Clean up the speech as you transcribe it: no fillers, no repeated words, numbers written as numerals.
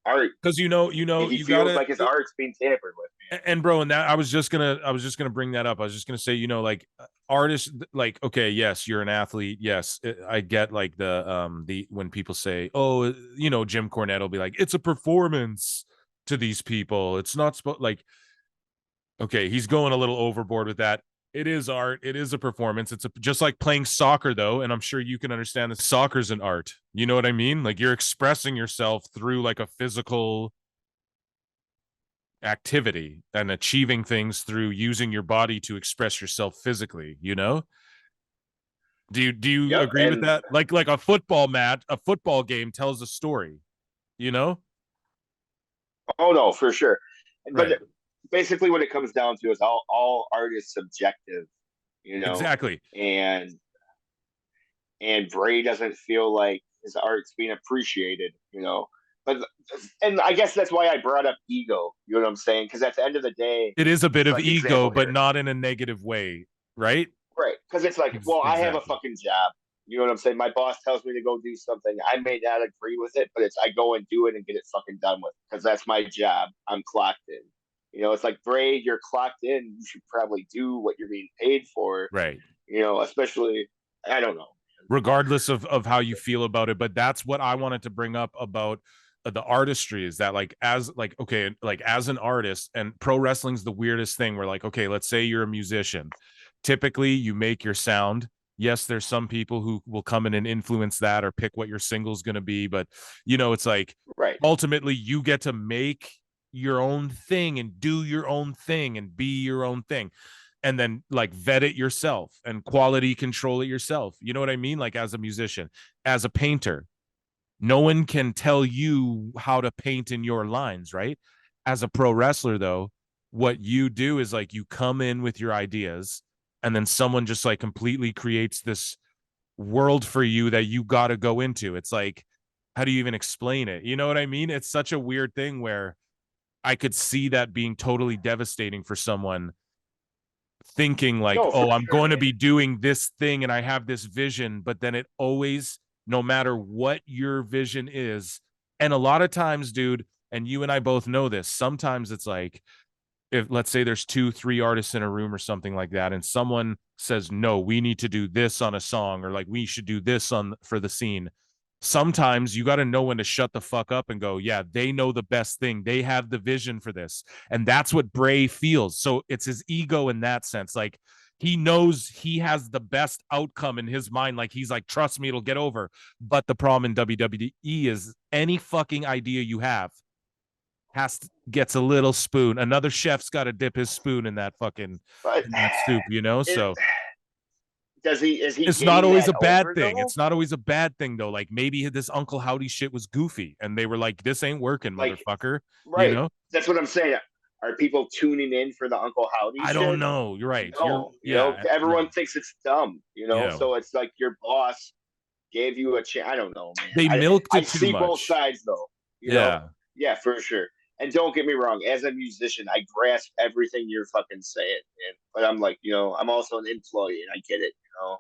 art because if he you feels gotta. like his art's being tampered with, man. And bro, and that I was just gonna bring that up. I was just gonna say, like artists, like, okay, yes, you're an athlete. Yes, I get like the when people say, oh, Jim Cornette will be like, it's a performance to these people. It's not supposed like, okay, he's going a little overboard with that. It is art. It is a performance. It's just like playing soccer, though, and I'm sure you can understand that soccer's an art. You know what I mean? Like you're expressing yourself through like a physical activity and achieving things through using your body to express yourself physically. Do you Yep, agree with and that? Like a football game tells a story, you know? oh no, for sure. But Right. basically, what it comes down to is all art is subjective, you know, Exactly. and Bray doesn't feel like his art's being appreciated, you know. But and I guess that's why I brought up ego. You know what I'm saying? Because at the end of the day, It is a bit it's of like ego, example but here, not in a negative way, right? right? Because it's like, well, I have a Exactly. fucking job. You know what I'm saying? My boss tells me to go do something. I may not agree with it, but it's I go and do it and get it fucking done with because that's my job. I'm clocked in. You know, it's like Bray, you're clocked in. You should probably do what you're being paid for. Right. You know, especially I don't know. Regardless of how you feel about it, but that's what I wanted to bring up about the artistry is that like as like okay like as an artist, and pro wrestling's the weirdest thing where like, okay, let's say you're a musician. Typically you make your sound. Yes, there's some people who will come in and influence that or pick what your single's going to be, but it's like Right. ultimately you get to make your own thing and do your own thing and be your own thing, and then like vet it yourself and quality control it yourself. You know what I mean? Like as a musician, as a painter, no one can tell you how to paint in your lines, right? As a pro wrestler, though, what you do is like you come in with your ideas, and then someone just like completely creates this world for you that you got to go into. It's like, how do you even explain it? You know what I mean? It's such a weird thing where I could see that being totally devastating for someone thinking like, No, for oh, I'm sure, going to be man. doing this thing and I have this vision, but then it always, no matter what your vision is, and a lot of times, dude, and you and I both know this, sometimes it's like, if let's say there's 2 3 artists in a room or something like that, and someone says, no, we need to do this on a song, or like we should do this on for the scene. Sometimes you got to know when to shut the fuck up and go, yeah, they know the best thing, they have the vision for this. And that's what Bray feels. So it's his ego in that sense. Like he knows he has the best outcome in his mind. Like he's like, trust me, it'll get over. But the problem in WWE is any fucking idea you have gets a little spoon. Another chef's got to dip his spoon in that fucking But in that soup. it, So does he is he it's not getting always that a bad over thing. though? It's not always a bad thing though. Like maybe this Uncle Howdy shit was goofy, and they were like, "This ain't working, Like, motherfucker." You right. know? That's what I'm saying. Are people tuning in for the Uncle Howdy I don't shit? know. You're right. You're No, you know, yeah, everyone right. thinks it's dumb, you know. Yeah. So it's like your boss gave you a chance. I don't know, man. They milked I it too see both much. sides though, you know. Yeah. Yeah, for sure. And don't get me wrong, as a musician, I grasp everything you're fucking saying, man. But I'm like, you know, I'm also an employee and I get it, you know.